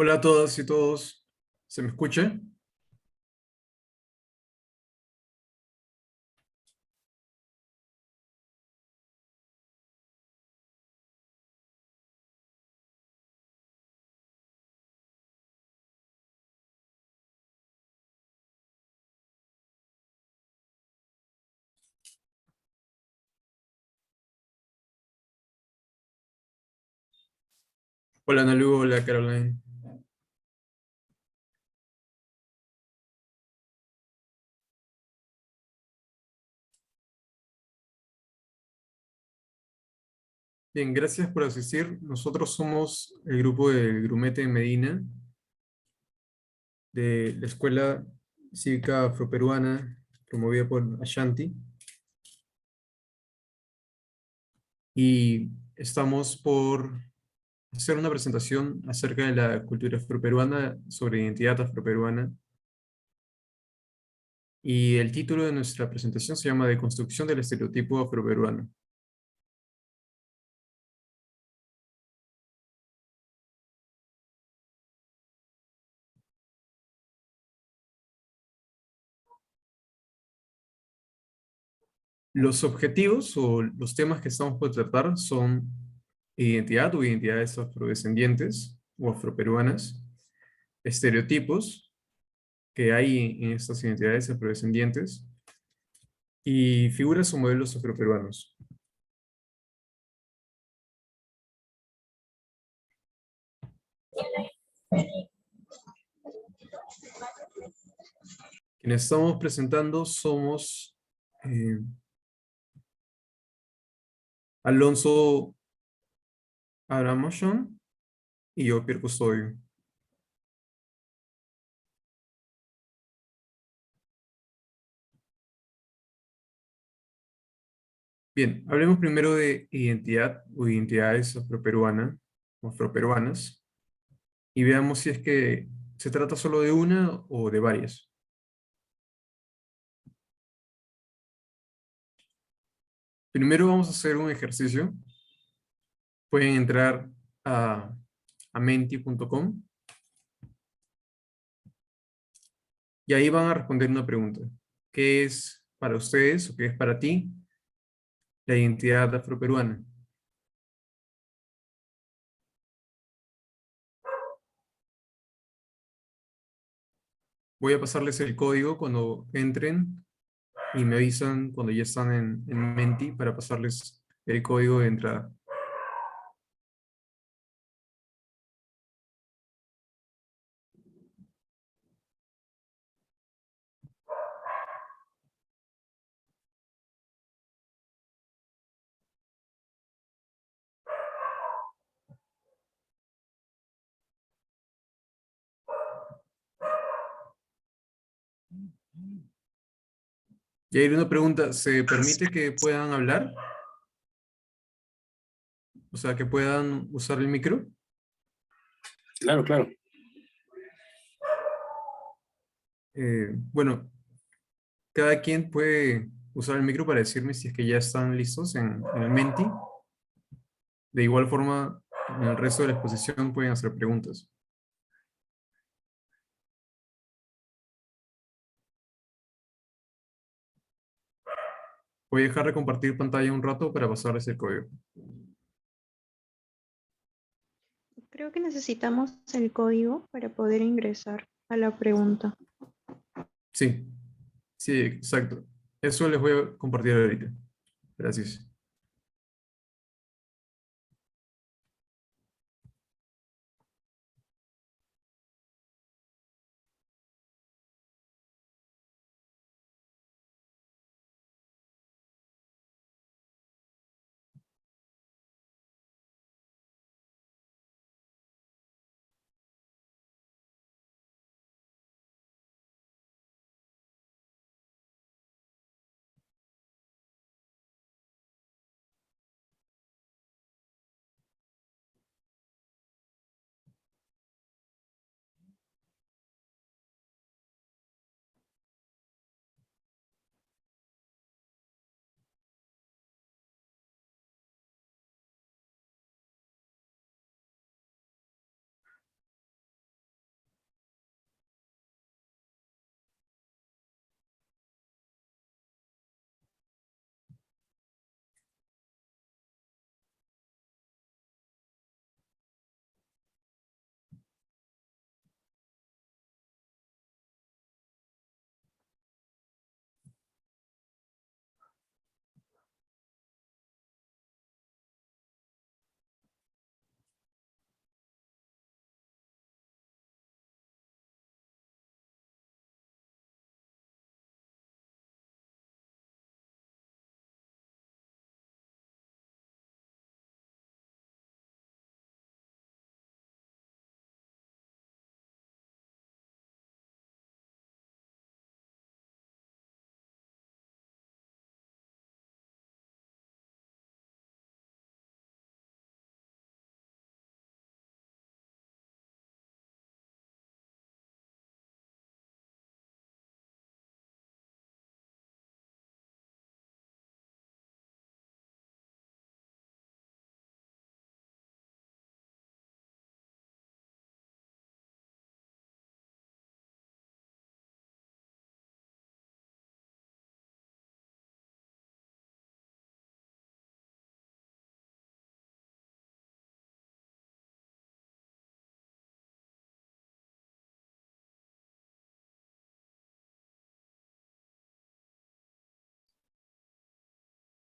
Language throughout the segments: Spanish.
Hola a todas y todos. ¿Se me escucha? Hola Nalu, hola Caroline. Bien, gracias por asistir. Nosotros somos el grupo de Grumete en Medina, de la Escuela Cívica Afroperuana, promovida por Ashanti. Y estamos por hacer una presentación acerca de la cultura afroperuana, sobre identidad afroperuana. Y el título de nuestra presentación se llama Deconstrucción del estereotipo afroperuano. Los objetivos o los temas que estamos por tratar son identidad o identidades afrodescendientes o afroperuanas, estereotipos que hay en estas identidades afrodescendientes y figuras o modelos afroperuanos. Quienes estamos presentando somos eh, Alonso Abramoshon y yo, Pierre Custodio. Bien, hablemos primero de identidad o identidades afroperuanas o afroperuanas y veamos si es que se trata solo de una o de varias. Primero vamos a hacer un ejercicio. Pueden entrar a menti.com y ahí van a responder una pregunta. ¿Qué es para ustedes o qué es para ti la identidad afroperuana? Voy a pasarles el código cuando entren y me avisan cuando ya están en Menti para pasarles el código de entrada. Y hay una pregunta, ¿se permite que puedan hablar? O sea, que puedan usar el micro. Claro, claro. Bueno, cada quien puede usar el micro para decirme si es que ya están listos en el Menti. De igual forma, en el resto de la exposición pueden hacer preguntas. Voy a dejar de compartir pantalla un rato para pasarles el código. Creo que necesitamos el código para poder ingresar a la pregunta. Sí, sí, exacto. Eso les voy a compartir ahorita. Gracias.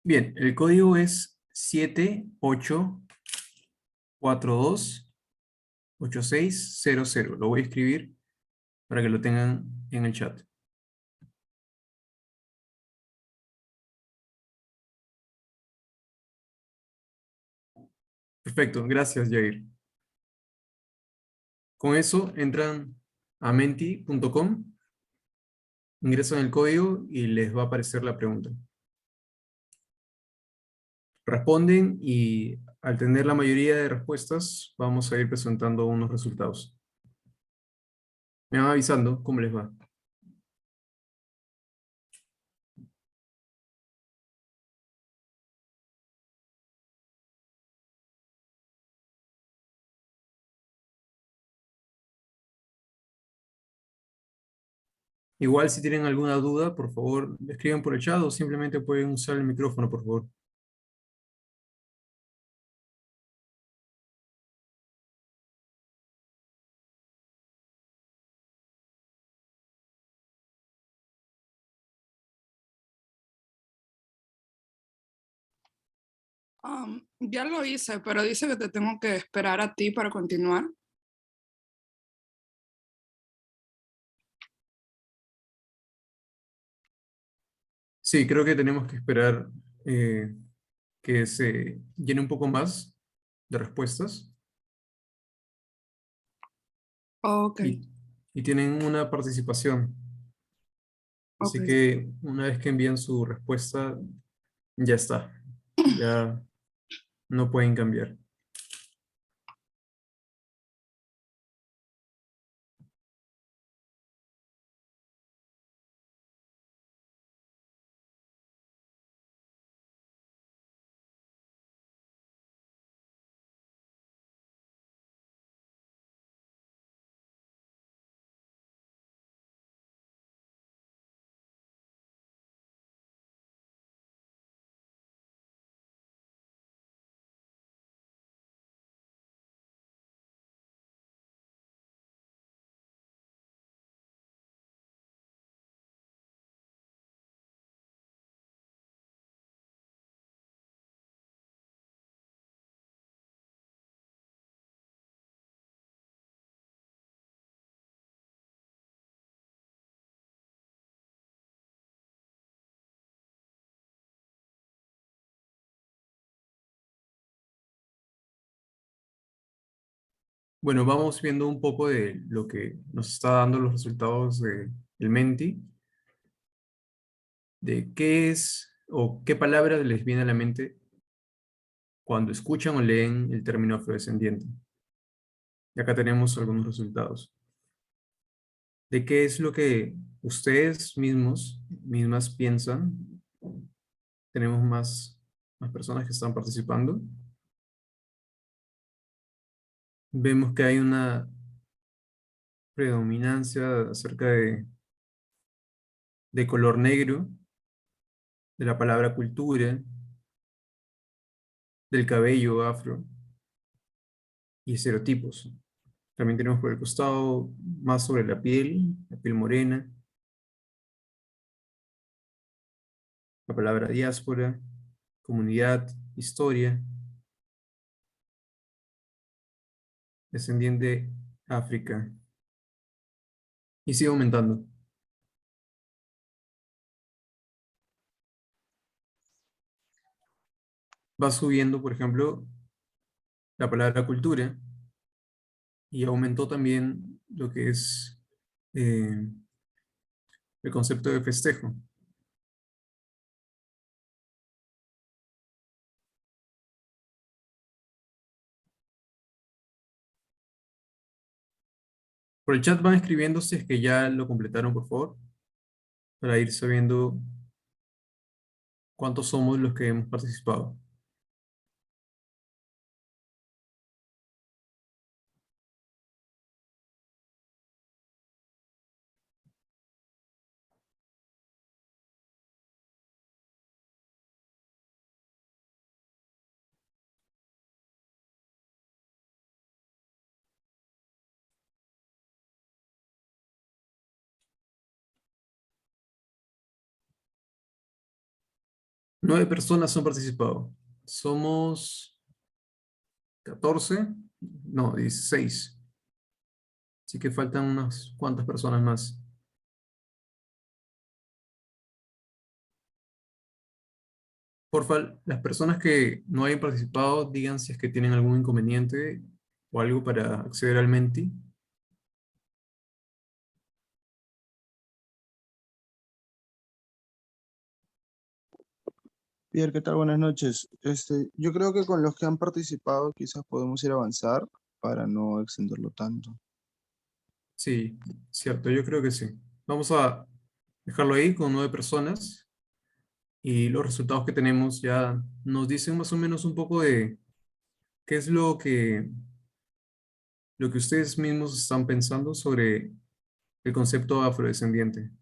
Bien, el código es 78428600. Lo voy a escribir para que lo tengan en el chat. Perfecto, gracias, Jair. Con eso entran a menti.com, ingresan el código y les va a aparecer la pregunta. Responden y al tener la mayoría de respuestas, vamos a ir presentando unos resultados. Me van avisando cómo les va. Igual si tienen alguna duda, por favor, escriban por el chat o simplemente pueden usar el micrófono, por favor. Ya lo hice, pero dice que te tengo que esperar a ti para continuar. Sí, creo que tenemos que esperar que se llene un poco más de respuestas Ok, y, y tienen una participación. ok. Así que una vez que envíen su respuesta, ya está. Ya no pueden cambiar. Bueno, vamos viendo un poco de lo que nos está dando los resultados del Menti, de qué es o qué palabra les viene a la mente cuando escuchan o leen el término afrodescendiente. Y acá tenemos algunos resultados. De qué es lo que ustedes mismas piensan. Tenemos más personas que están participando. Vemos que hay una predominancia acerca de color negro, de la palabra cultura, del cabello afro y estereotipos. También tenemos por el costado más sobre la piel morena, la palabra diáspora, comunidad, historia, descendiente África. Y sigue aumentando. Va subiendo, por ejemplo, la palabra cultura y aumentó también lo que es eh, el concepto de festejo. Por el chat van escribiendo si es que ya lo completaron, por favor, para ir sabiendo cuántos somos los que hemos participado. Nueve personas han participado. Somos 14, no, 16. Así que faltan unas cuantas personas más. Porfa, las personas que no hayan participado, digan si es que tienen algún inconveniente o algo para acceder al Menti. Pierre, ¿qué tal? Buenas noches. Yo creo que con los que han participado quizás podemos ir a avanzar para no extenderlo tanto. Sí, cierto, yo creo que sí. Vamos a dejarlo ahí con 9 personas y los resultados que tenemos ya nos dicen más o menos un poco de qué es lo que ustedes mismos están pensando sobre el concepto afrodescendiente.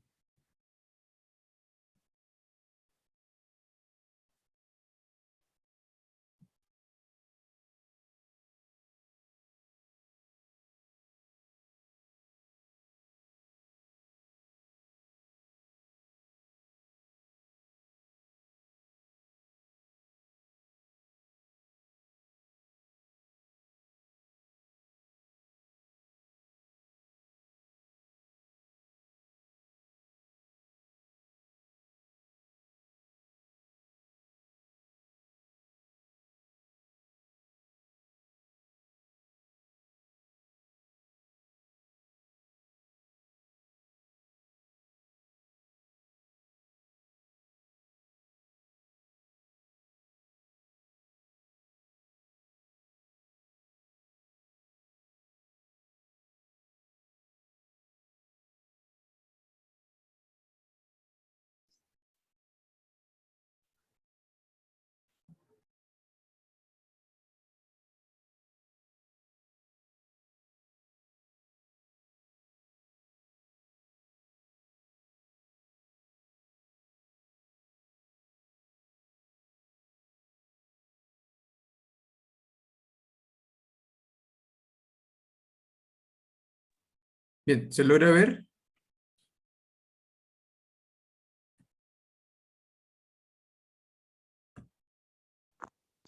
Bien, ¿se logra ver?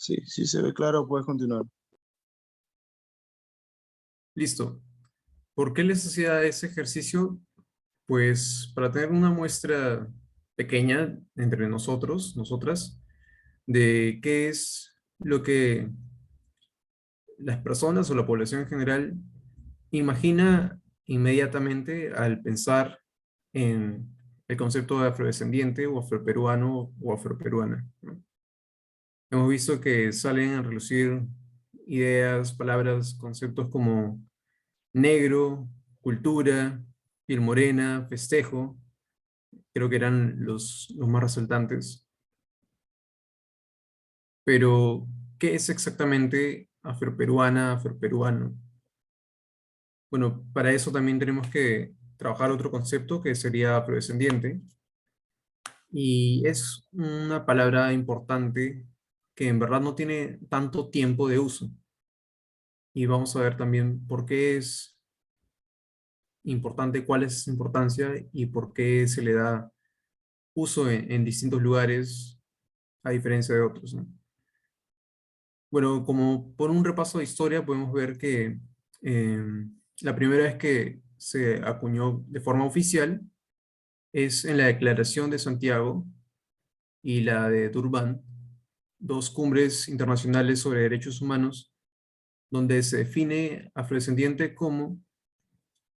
Sí, sí se ve claro, puedes continuar. Listo. ¿Por qué les hacía ese ejercicio? Pues para tener una muestra pequeña entre nosotros, nosotras, de qué es lo que las personas o la población en general imagina inmediatamente al pensar en el concepto de afrodescendiente o afroperuano o afroperuana, ¿no? Hemos visto que salen a relucir ideas, palabras, conceptos como negro, cultura, piel morena, festejo, creo que eran los más resaltantes. Pero, ¿qué es exactamente afroperuana, afroperuano? Bueno, para eso también tenemos que trabajar otro concepto que sería afrodescendiente. Y es una palabra importante que en verdad no tiene tanto tiempo de uso. Y vamos a ver también por qué es importante, cuál es su importancia y por qué se le da uso en distintos lugares a diferencia de otros, ¿no? Bueno, como por un repaso de historia podemos ver que eh, la primera vez que se acuñó de forma oficial es en la Declaración de Santiago y la de Durban, dos cumbres internacionales sobre derechos humanos, donde se define afrodescendiente como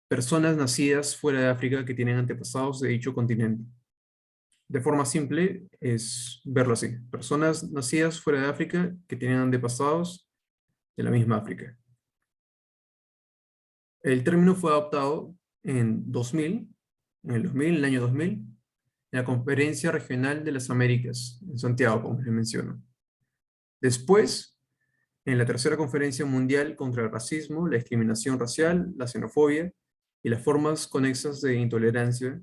personas nacidas fuera de África que tienen antepasados de dicho continente. De forma simple es verlo así, personas nacidas fuera de África que tienen antepasados de la misma África. El término fue adoptado en 2000, en el 2000, en el año 2000, en la Conferencia Regional de las Américas, en Santiago, como les menciono. Después, en la tercera Conferencia Mundial contra el Racismo, la Discriminación Racial, la Xenofobia y las formas conexas de intolerancia,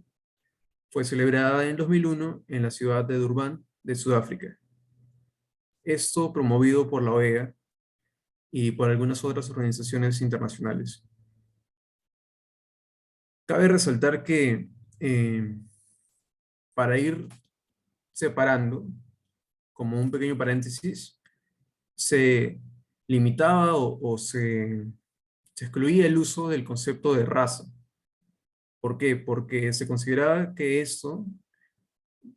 fue celebrada en 2001 en la ciudad de Durban, de Sudáfrica. Esto promovido por la OEA y por algunas otras organizaciones internacionales. Cabe resaltar que para ir separando, como un pequeño paréntesis, se limitaba se excluía el uso del concepto de raza. ¿Por qué? Porque se consideraba que esto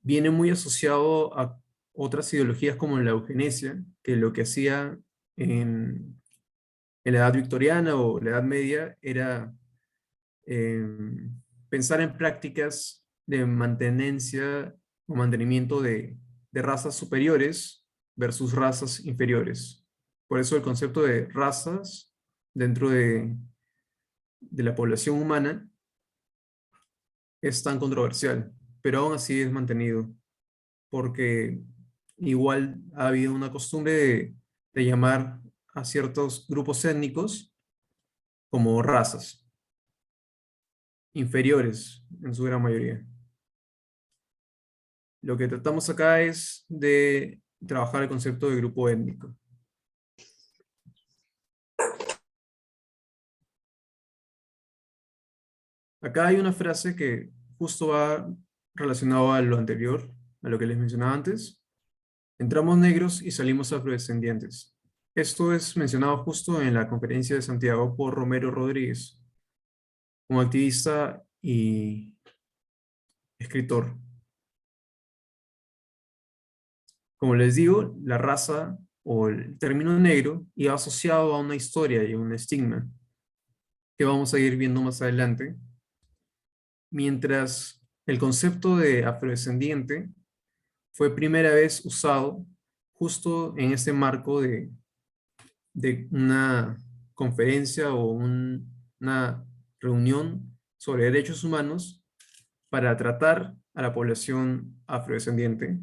viene muy asociado a otras ideologías como la eugenesia, que lo que hacía en la edad victoriana o la edad media era eh, pensar en prácticas de mantenencia o mantenimiento de razas superiores versus razas inferiores. Por eso el concepto de razas dentro de la población humana es tan controversial, pero aún así es mantenido, porque igual ha habido una costumbre de llamar a ciertos grupos étnicos como razas, inferiores en su gran mayoría. Lo que tratamos acá es de trabajar el concepto de grupo étnico. Acá hay una frase que justo va relacionado a lo anterior, a lo que les mencionaba antes. Entramos negros y salimos afrodescendientes. Esto es mencionado justo en la conferencia de Santiago por Romero Rodríguez, un activista y escritor. Como les digo, la raza o el término negro iba asociado a una historia y un estigma que vamos a ir viendo más adelante, mientras el concepto de afrodescendiente fue primera vez usado justo en este marco de una conferencia o una reunión sobre derechos humanos para tratar a la población afrodescendiente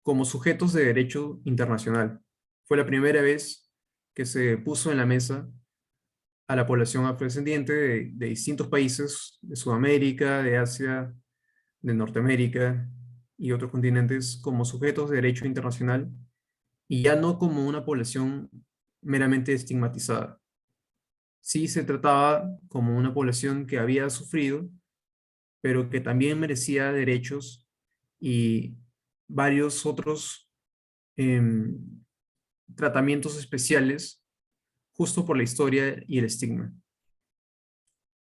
como sujetos de derecho internacional. Fue la primera vez que se puso en la mesa a la población afrodescendiente de distintos países, de Sudamérica, de Asia, de Norteamérica y otros continentes como sujetos de derecho internacional y ya no como una población meramente estigmatizada. sí se trataba como una población que había sufrido, pero que también merecía derechos y varios otros em, tratamientos especiales justo por la historia y el estigma.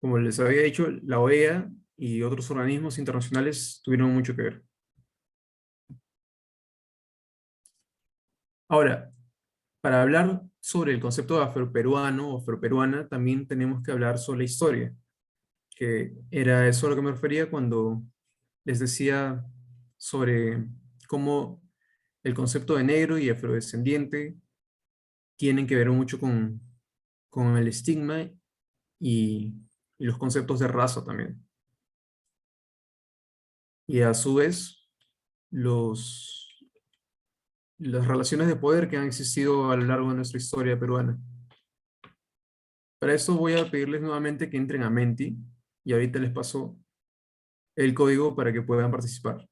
Como les había dicho, la OEA y otros organismos internacionales tuvieron mucho que ver. Ahora, para hablar sobre el concepto de afroperuano o afroperuana, también tenemos que hablar sobre la historia, que era eso a lo que me refería cuando les decía sobre cómo el concepto de negro y afrodescendiente tienen que ver mucho con el estigma y, y los conceptos de raza también. Y a su vez, las relaciones de poder que han existido a lo largo de nuestra historia peruana. Para eso voy a pedirles nuevamente que entren a Menti y ahorita les paso el código para que puedan participar.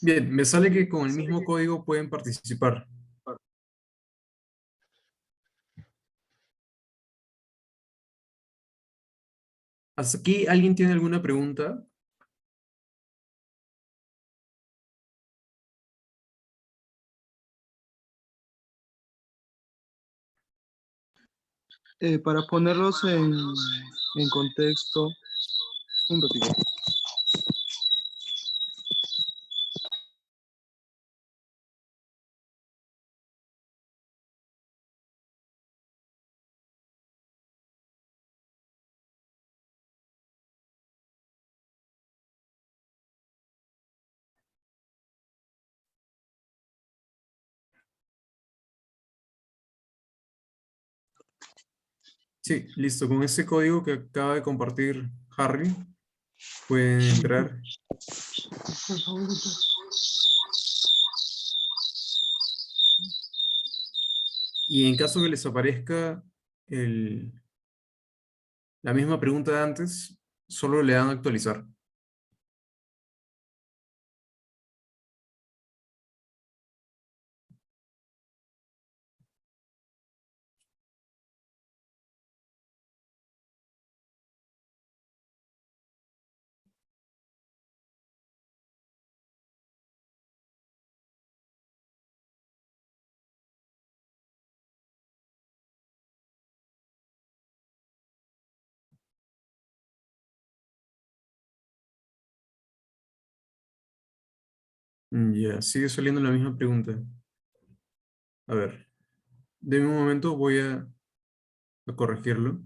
Bien, me sale que con el mismo código pueden participar. ¿Hasta aquí alguien tiene alguna pregunta? Para ponerlos en contexto, un ratito. Sí, listo. Con ese código que acaba de compartir Harry, pueden entrar. Y en caso que les aparezca la misma pregunta de antes, solo le dan a actualizar. Ya, sigue saliendo la misma pregunta. A ver, denme un momento, voy a corregirlo.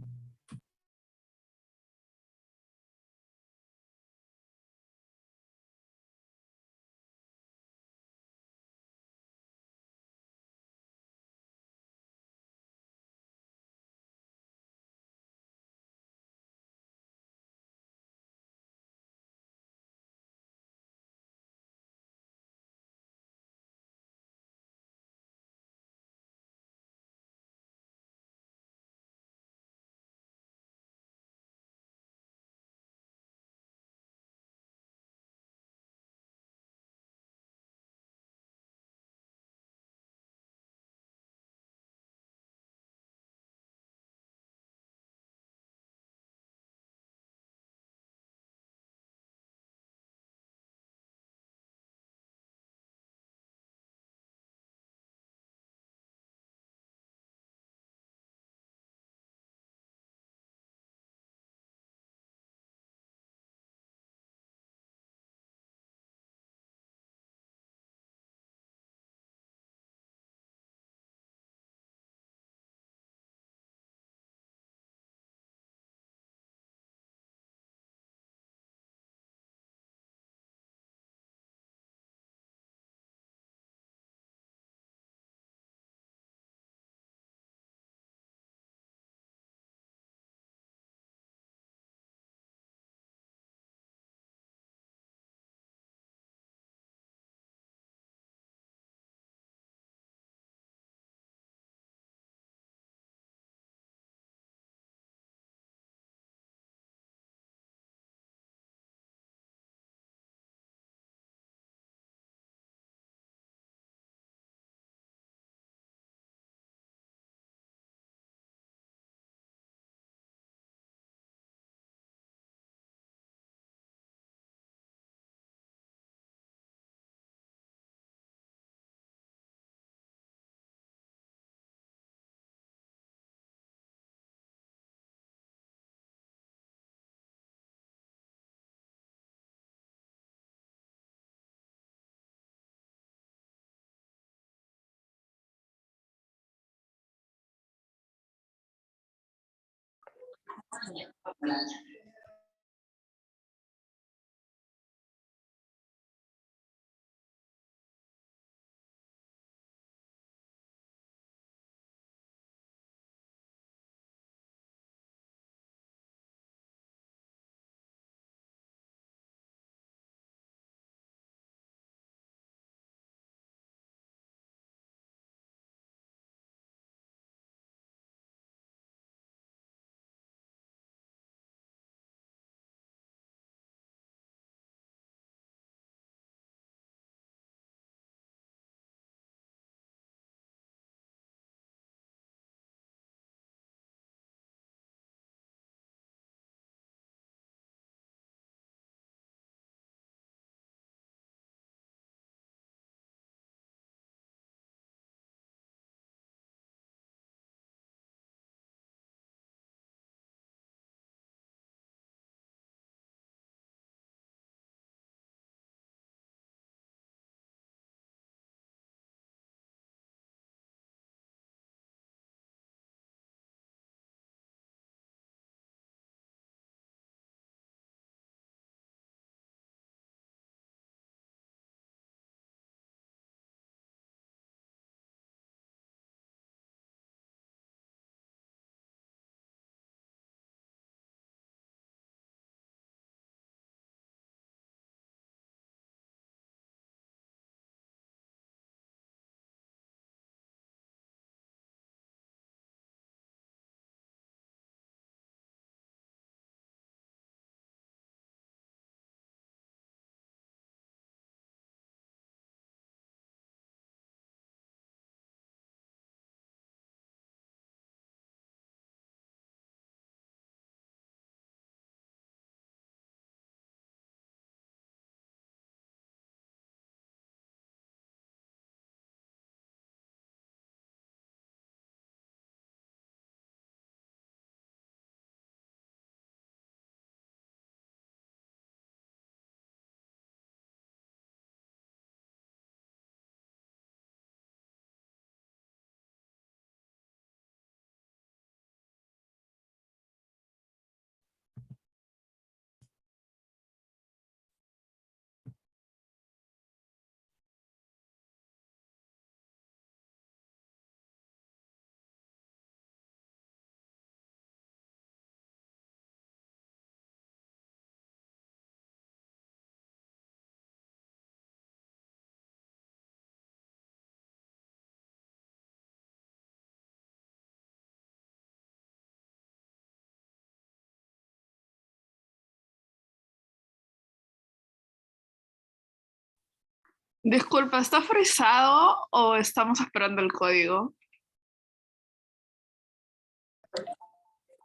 Disculpa, ¿está frisado o estamos esperando el código?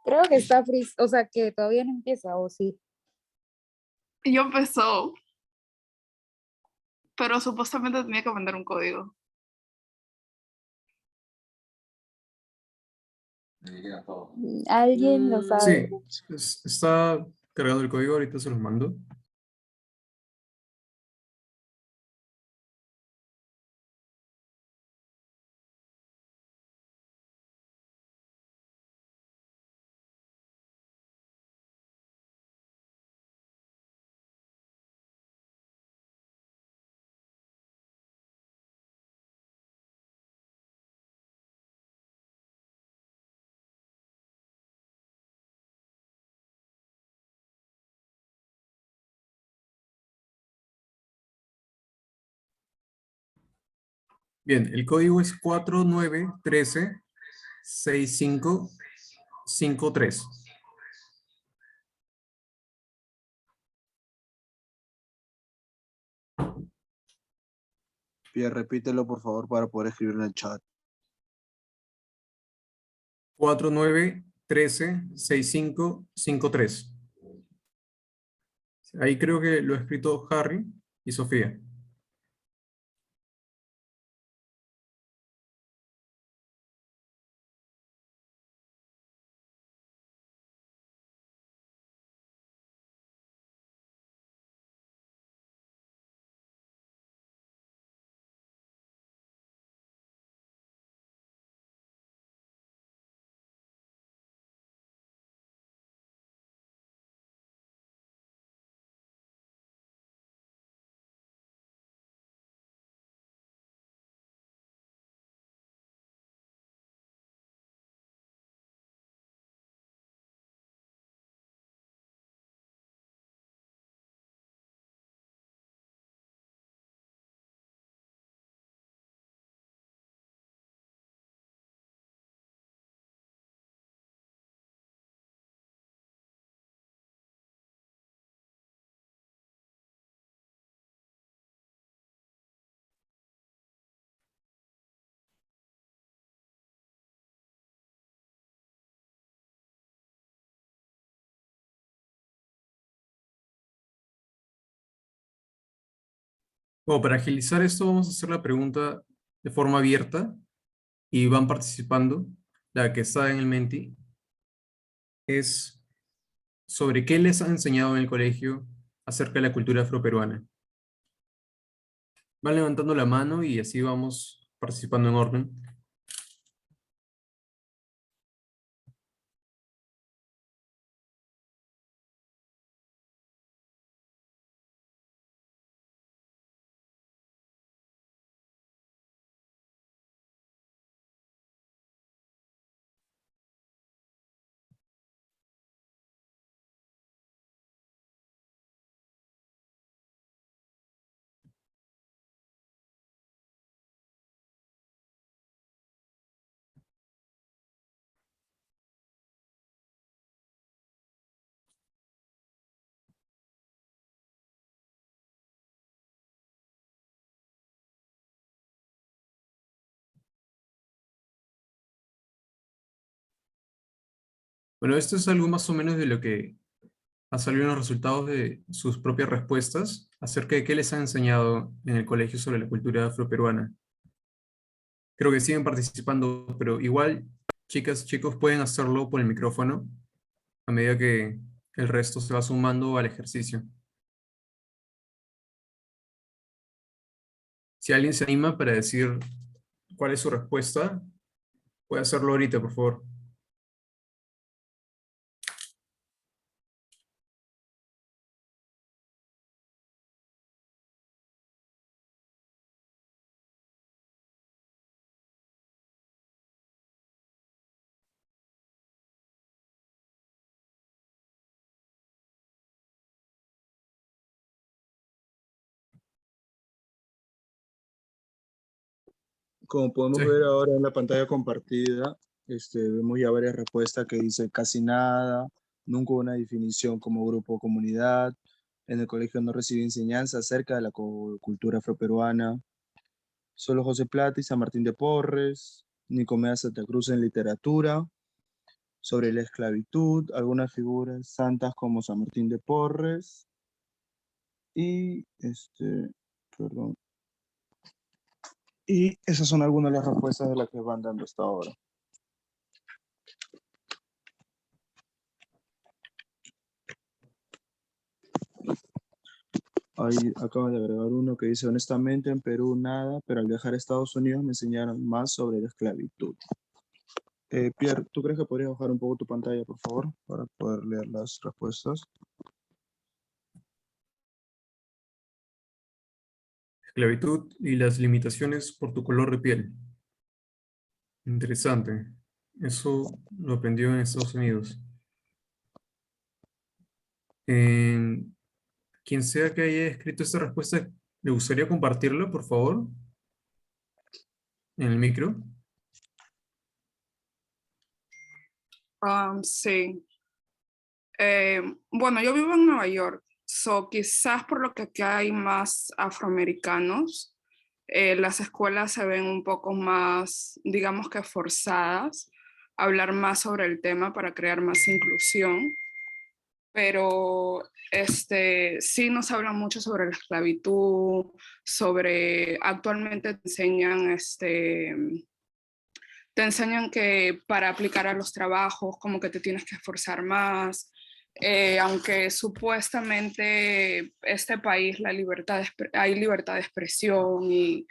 Creo que está frizz, o sea que todavía no empieza, o sí. Ya empezó, pero supuestamente tenía que mandar un código. ¿Alguien lo sabe? Sí, está cargando el código, ahorita se los mando. Bien, el código es 49136553. Pierre, repítelo por favor para poder escribir en el chat. 49136553. Ahí creo que lo ha escrito Harry y Sofía. Bueno, para agilizar esto, vamos a hacer la pregunta de forma abierta y van participando. La que está en el Menti es sobre qué les han enseñado en el colegio acerca de la cultura afroperuana. Van levantando la mano y así vamos participando en orden. Bueno, esto es algo más o menos de lo que ha salido en los resultados de sus propias respuestas acerca de qué les han enseñado en el colegio sobre la cultura afroperuana. Creo que siguen participando, pero igual, chicas, chicos, pueden hacerlo por el micrófono a medida que el resto se va sumando al ejercicio. Si alguien se anima para decir cuál es su respuesta, puede hacerlo ahorita, por favor. Como podemos Sí. ver ahora en la pantalla compartida, vemos ya varias respuestas que dice casi nada, nunca hubo una definición como grupo o comunidad, en el colegio no recibí enseñanza acerca de la cultura afroperuana, solo José Plata y San Martín de Porres, Nicomedes Santa Cruz en literatura, sobre la esclavitud, algunas figuras santas como San Martín de Porres, y perdón. Y esas son algunas de las respuestas de las que van dando hasta ahora. Ahí acaban de agregar uno que dice, honestamente en Perú nada, pero al viajar a Estados Unidos me enseñaron más sobre la esclavitud. Pierre, ¿tú crees que podrías bajar un poco tu pantalla, por favor, para poder leer las respuestas? Esclavitud y las limitaciones por tu color de piel. Interesante. Eso lo aprendió en Estados Unidos. Quien sea que haya escrito esta respuesta, ¿le gustaría compartirlo, por favor? En el micro. Sí. Bueno, yo vivo en Nueva York, so quizás por lo que aquí hay más afroamericanos, las escuelas se ven un poco más, digamos que forzadas a hablar más sobre el tema para crear más inclusión, pero sí nos hablan mucho sobre la esclavitud, sobre, actualmente te enseñan que para aplicar a los trabajos como que te tienes que esforzar más, aunque supuestamente este país hay libertad de expresión y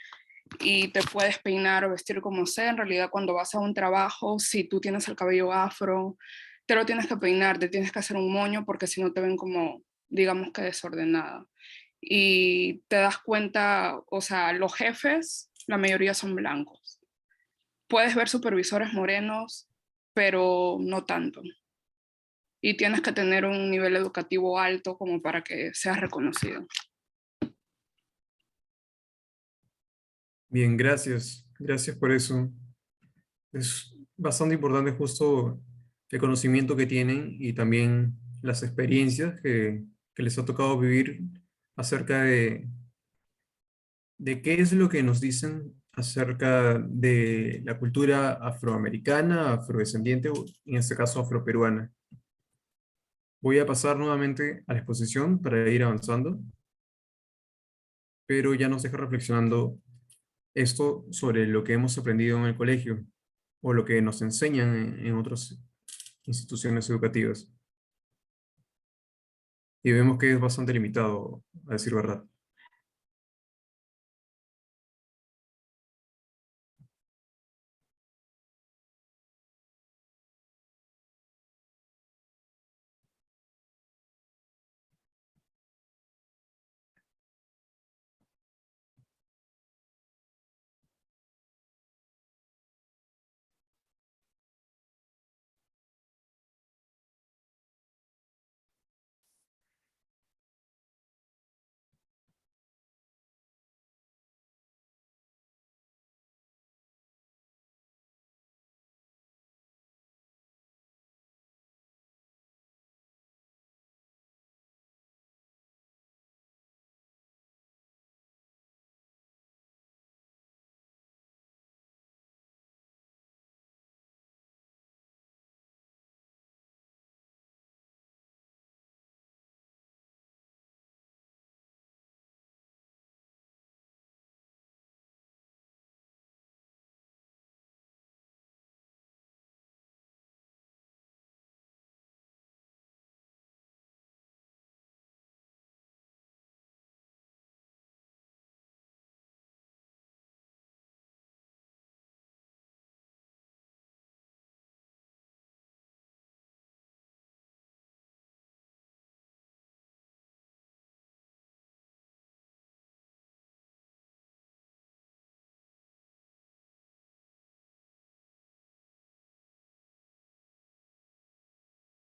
te puedes peinar o vestir como sea, en realidad cuando vas a un trabajo, si tú tienes el cabello afro, te lo tienes que peinar, te tienes que hacer un moño porque si no te ven como, digamos que desordenada. Y te das cuenta, o sea, los jefes, la mayoría son blancos. Puedes ver supervisores morenos, pero no tanto. Y tienes que tener un nivel educativo alto como para que seas reconocido. Bien, gracias. Gracias por eso. Es bastante importante justo el conocimiento que tienen y también las experiencias que les ha tocado vivir acerca de qué es lo que nos dicen acerca de la cultura afroamericana, afrodescendiente, o en este caso afroperuana. Voy a pasar nuevamente a la exposición para ir avanzando. pero ya nos deja reflexionando esto sobre lo que hemos aprendido en el colegio o lo que nos enseñan en otras instituciones educativas. Y vemos que es bastante limitado, a decir verdad.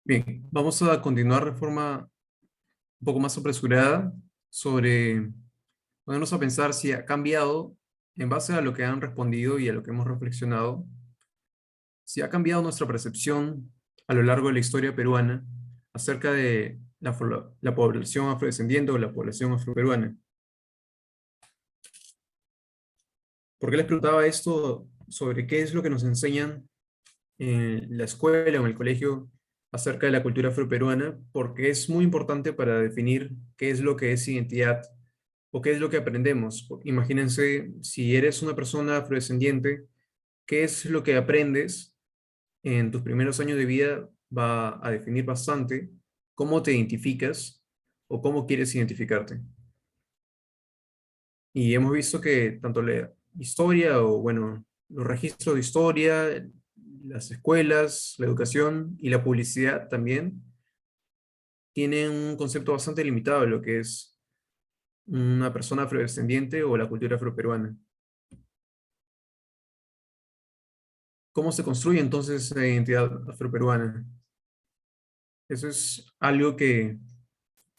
Bien, vamos a continuar de forma un poco más apresurada sobre ponernos a pensar si ha cambiado, en base a lo que han respondido y a lo que hemos reflexionado, si ha cambiado nuestra percepción a lo largo de la historia peruana acerca de la población afrodescendiente o la población afroperuana. ¿Por qué les preguntaba esto sobre qué es lo que nos enseñan en la escuela o en el colegio acerca de la cultura afroperuana? Porque es muy importante para definir qué es lo que es identidad o qué es lo que aprendemos. Imagínense, si eres una persona afrodescendiente, ¿qué es lo que aprendes en tus primeros años de vida? Va a definir bastante cómo te identificas o cómo quieres identificarte. Y hemos visto que tanto la historia o, bueno, los registros de historia, las escuelas, la educación y la publicidad también tienen un concepto bastante limitado de lo que es una persona afrodescendiente o la cultura afroperuana. ¿Cómo se construye entonces la identidad afroperuana? Eso es algo que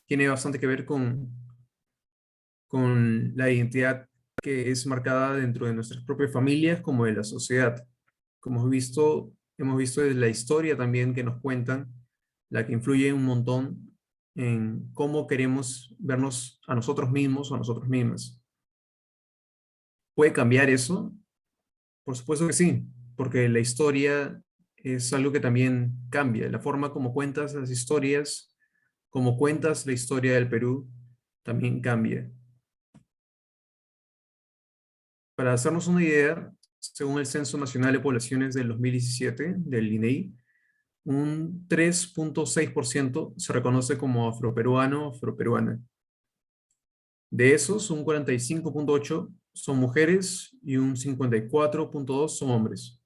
tiene bastante que ver con la identidad que es marcada dentro de nuestras propias familias como de la sociedad. Como hemos visto desde la historia también que nos cuentan, la que influye un montón en cómo queremos vernos a nosotros mismos o a nosotros mismas. ¿Puede cambiar eso? Por supuesto que sí, porque la historia es algo que también cambia. La forma como cuentas las historias, como cuentas la historia del Perú, también cambia. Para hacernos una idea, según el Censo Nacional de Poblaciones del 2017 del INEI, un 3.6% se reconoce como afroperuano o afroperuana. De esos, un 45.8% son mujeres y un 54.2% son hombres.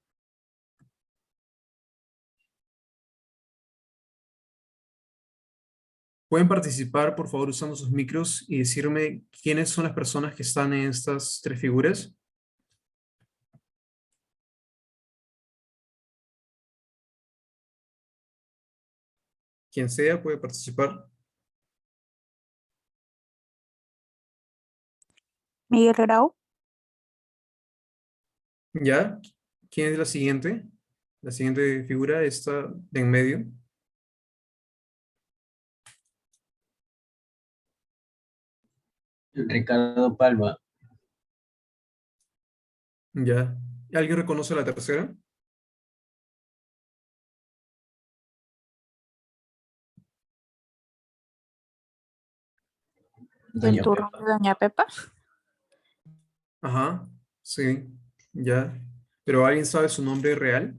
Pueden participar, por favor, usando sus micros y decirme quiénes son las personas que están en estas tres figuras. Quien sea puede participar. Miguel Grau. ¿Ya? ¿Quién es la siguiente? La siguiente figura está de en medio. Ricardo Palma. ¿Ya? ¿Alguien reconoce la tercera? Del Doña turno Pepa. de Doña Pepa. Ajá, sí, ya. ¿Pero alguien sabe su nombre real?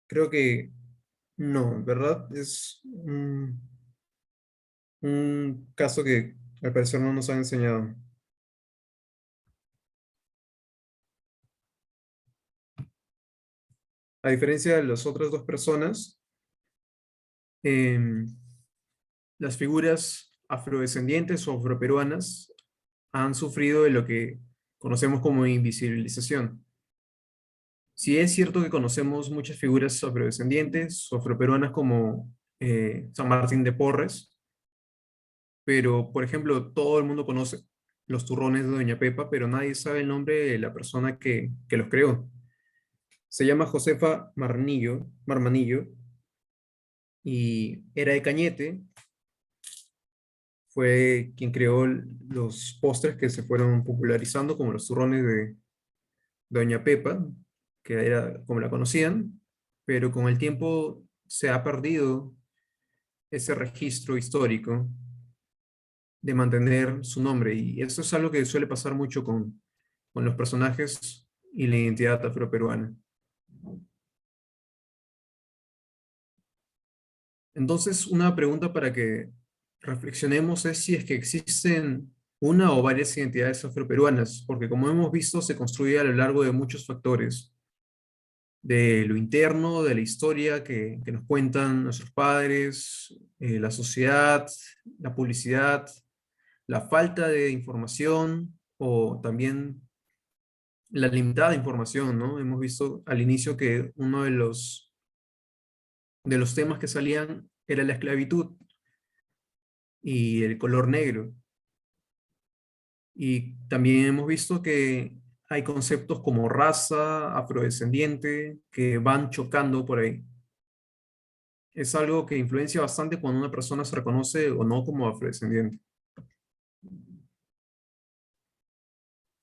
Creo que no, ¿verdad? Es un caso que al parecer no nos han enseñado. A diferencia de las otras dos personas, em, las figuras afrodescendientes o afroperuanas han sufrido de lo que conocemos como invisibilización. Sí es cierto que conocemos muchas figuras afrodescendientes o afroperuanas como San Martín de Porres, pero por ejemplo todo el mundo conoce los turrones de Doña Pepa, pero nadie sabe el nombre de la persona que los creó. Se llama Josefa Marmanillo y era de Cañete, fue quien creó los postres que se fueron popularizando como los turrones de Doña Pepa, que era como la conocían, pero con el tiempo se ha perdido ese registro histórico de mantener su nombre y eso es algo que suele pasar mucho con los personajes y la identidad afroperuana. Entonces, una pregunta para que reflexionemos es si es que existen una o varias identidades afroperuanas, porque como hemos visto, se construye a lo largo de muchos factores, de lo interno, de la historia que nos cuentan nuestros padres, la sociedad, la publicidad, la falta de información o también la limitada información, ¿no? Hemos visto al inicio que uno de los temas que salían era la esclavitud y el color negro. Y también hemos visto que hay conceptos como raza, afrodescendiente, que van chocando por ahí. Es algo que influencia bastante cuando una persona se reconoce o no como afrodescendiente.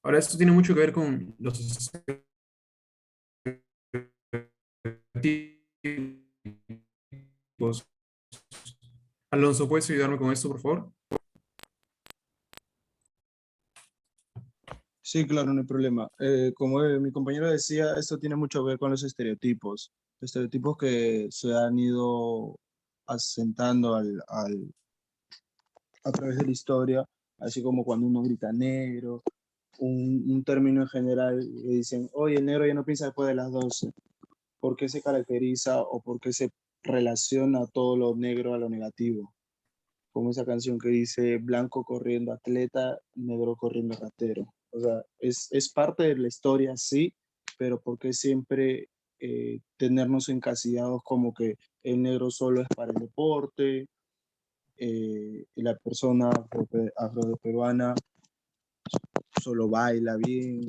Ahora, esto tiene mucho que ver con los estereotipos. Alonso, ¿puedes ayudarme con esto, por favor? Sí, claro, no hay problema. Como mi compañero decía, esto tiene mucho que ver con los estereotipos que se han ido asentando a través de la historia, así como cuando uno grita negro, un término en general, que dicen, oye, el negro ya no piensa después de las 12. ¿Por qué se caracteriza o por qué se relaciona todo lo negro a lo negativo? Como esa canción que dice blanco corriendo atleta, negro corriendo ratero. O sea, es parte de la historia, sí, pero ¿por qué siempre tenernos encasillados como que el negro solo es para el deporte, y la persona afroperuana solo baila bien,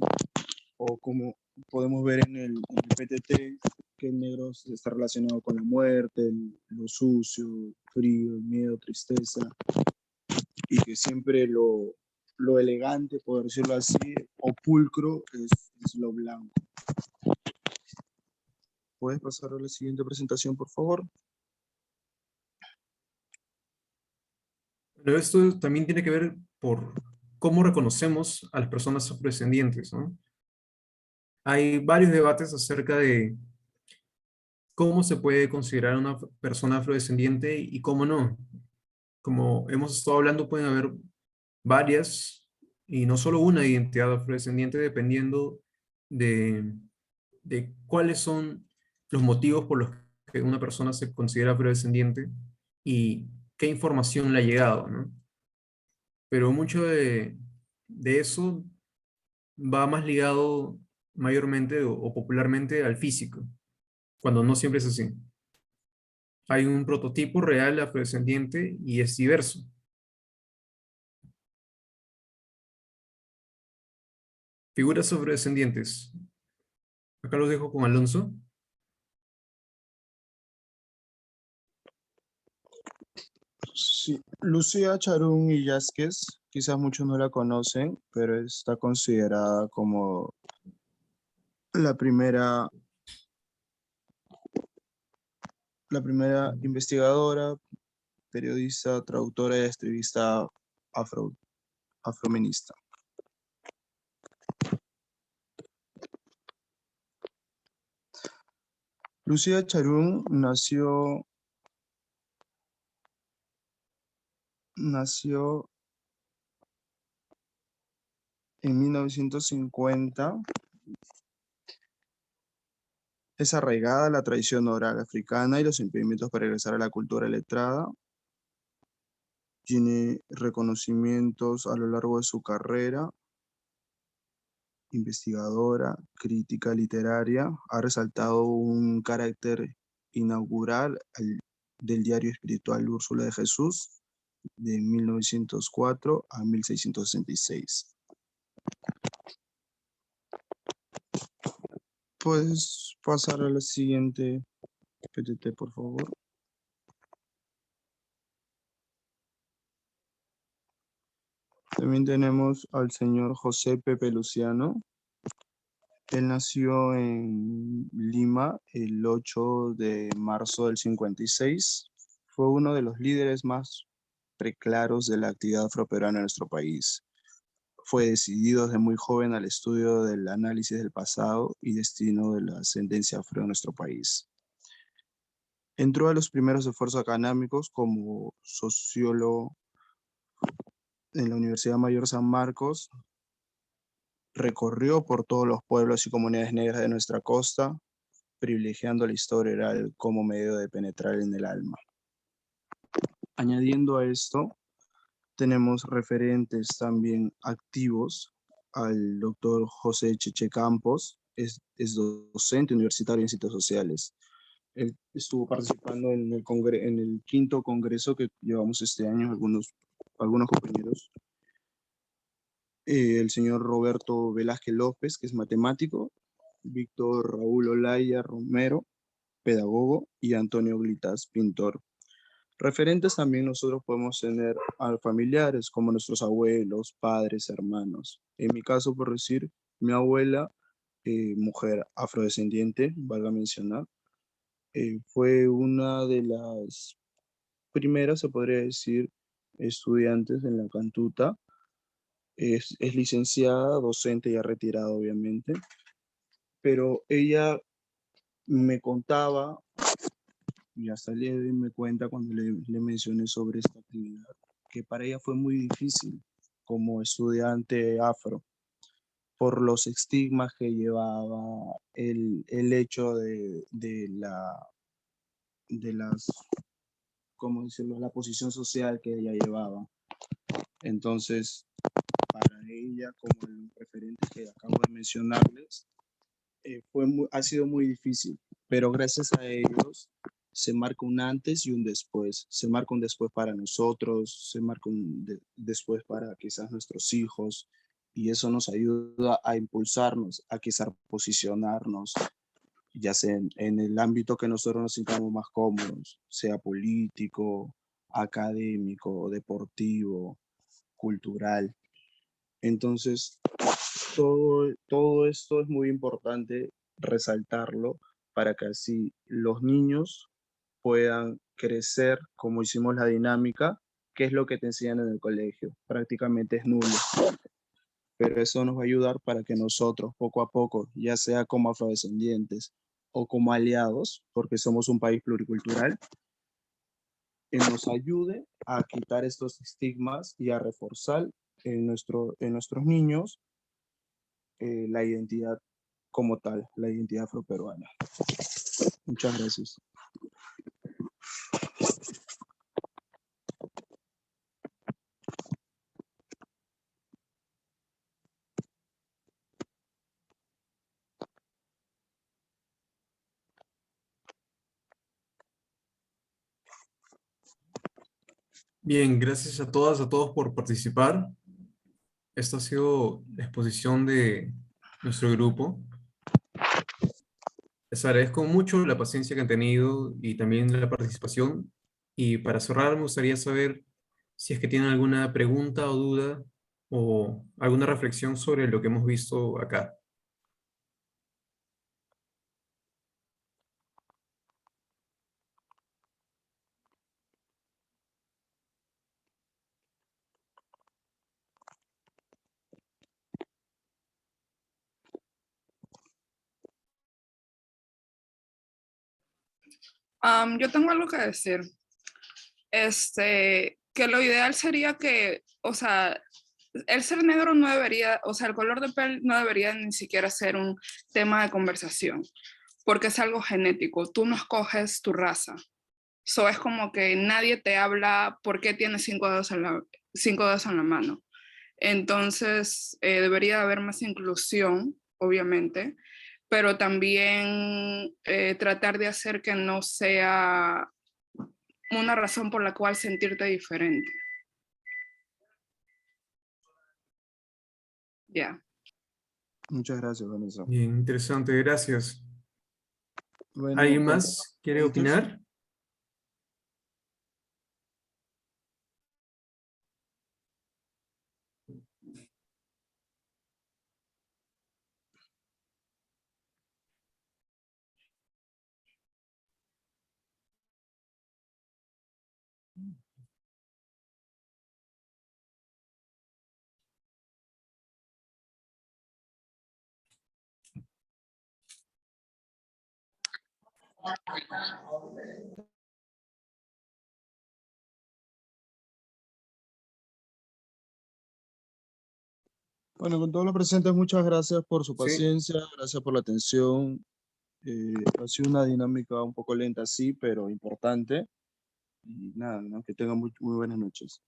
o como podemos ver en el PTT, que el negro está relacionado con la muerte, lo sucio, frío, el miedo, tristeza, y que siempre lo elegante, por decirlo así, o pulcro, es lo blanco. ¿Puedes pasar a la siguiente presentación, por favor? Pero esto también tiene que ver por cómo reconocemos a las personas afrodescendientes, ¿no? Hay varios debates acerca de cómo se puede considerar una persona afrodescendiente y cómo no. Como hemos estado hablando, pueden haber varias y no solo una identidad afrodescendiente dependiendo de, de cuáles son los motivos por los que una persona se considera afrodescendiente y qué información le ha llegado, ¿no? Pero mucho de eso va más ligado mayormente o popularmente al físico, cuando no siempre es así. Hay un prototipo real afrodescendiente y es diverso. Figuras afrodescendientes. Acá los dejo con Alonso. Sí, Lucía Charún Illásquez, quizás muchos no la conocen, pero está considerada como la primera la primera investigadora, periodista, traductora y activista afromenista. Lucía Charún nació en 1950. Es arraigada a la tradición oral africana y los impedimentos para regresar a la cultura letrada. Tiene reconocimientos a lo largo de su carrera. Investigadora, crítica literaria, ha resaltado un carácter inaugural del diario espiritual Úrsula de Jesús de 1904 a 1666. Puedes pasar a la siguiente PTT, por favor. También tenemos al señor José Pepe Luciano. Él nació en Lima el 8 de marzo del 56. Fue uno de los líderes más preclaros de la actividad afroperuana en nuestro país. Fue decidido desde muy joven al estudio del análisis del pasado y destino de la ascendencia afro en nuestro país. Entró a los primeros esfuerzos académicos como sociólogo en la Universidad Mayor San Marcos. Recorrió por todos los pueblos y comunidades negras de nuestra costa, privilegiando la historia oral como medio de penetrar en el alma. Añadiendo a esto, tenemos referentes también activos al doctor José Cheche Campos, es docente universitario en Ciencias Sociales. Él estuvo participando en el quinto congreso que llevamos este año, algunos compañeros. El señor Roberto Velázquez López, que es matemático, Víctor Raúl Olaya Romero, pedagogo, y Antonio Glitas, pintor. Referentes también nosotros podemos tener a familiares como nuestros abuelos, padres, hermanos. En mi caso, por decir, mi abuela, mujer afrodescendiente, valga mencionar, fue una de las primeras, se podría decir, estudiantes en la Cantuta. Es licenciada, docente ya retirada obviamente, pero ella me contaba, y hasta el día de hoy me cuenta cuando le mencioné sobre esta actividad, que para ella fue muy difícil como estudiante afro, por los estigmas que llevaba el hecho ¿cómo decirlo?, la posición social que ella llevaba. Entonces, para ella, como el referente que acabo de mencionarles, ha sido muy difícil, pero gracias a ellos se marca un antes y un después. Se marca un después para nosotros, se marca un después para quizás nuestros hijos, y eso nos ayuda a impulsarnos, a quizás posicionarnos, ya sea en el ámbito que nosotros nos sintamos más cómodos, sea político, académico, deportivo, cultural. Entonces, todo esto es muy importante resaltarlo para que así los niños puedan crecer como hicimos la dinámica, que es lo que te enseñan en el colegio. Prácticamente es nulo. Pero eso nos va a ayudar para que nosotros, poco a poco, ya sea como afrodescendientes o como aliados, porque somos un país pluricultural, nos ayude a quitar estos estigmas y a reforzar en nuestros niños la identidad como tal, la identidad afroperuana. Muchas gracias. Bien, gracias a todas, a todos por participar. Esta ha sido la exposición de nuestro grupo. Les agradezco mucho la paciencia que han tenido y también la participación. Y para cerrar, me gustaría saber si es que tienen alguna pregunta o duda o alguna reflexión sobre lo que hemos visto acá. Yo tengo algo que decir. Que lo ideal sería que, o sea, el ser negro no debería, o sea, el color de piel no debería ni siquiera ser un tema de conversación, porque es algo genético. Tú no escoges tu raza. So es como que nadie te habla por qué tienes 5 dedos en la mano. Entonces, debería haber más inclusión, obviamente, pero también tratar de hacer que no sea una razón por la cual sentirte diferente. Ya. Muchas gracias, Vanessa. Bien, interesante, gracias. Bueno, ¿Alguien con- más quiere opinar? Bueno, con todo lo presente, muchas gracias por su Sí. paciencia, gracias por la atención. Ha sido una dinámica un poco lenta, sí, pero importante. Y nada, ¿no? Que tengan muy buenas noches.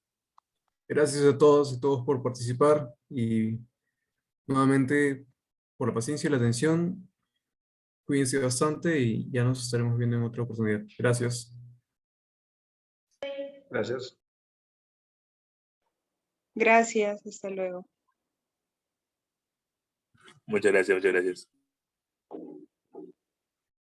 Gracias a todos y todos por participar y nuevamente por la paciencia y la atención. Cuídense bastante y ya nos estaremos viendo en otra oportunidad. Gracias. Gracias. Gracias, hasta luego. Muchas gracias, muchas gracias.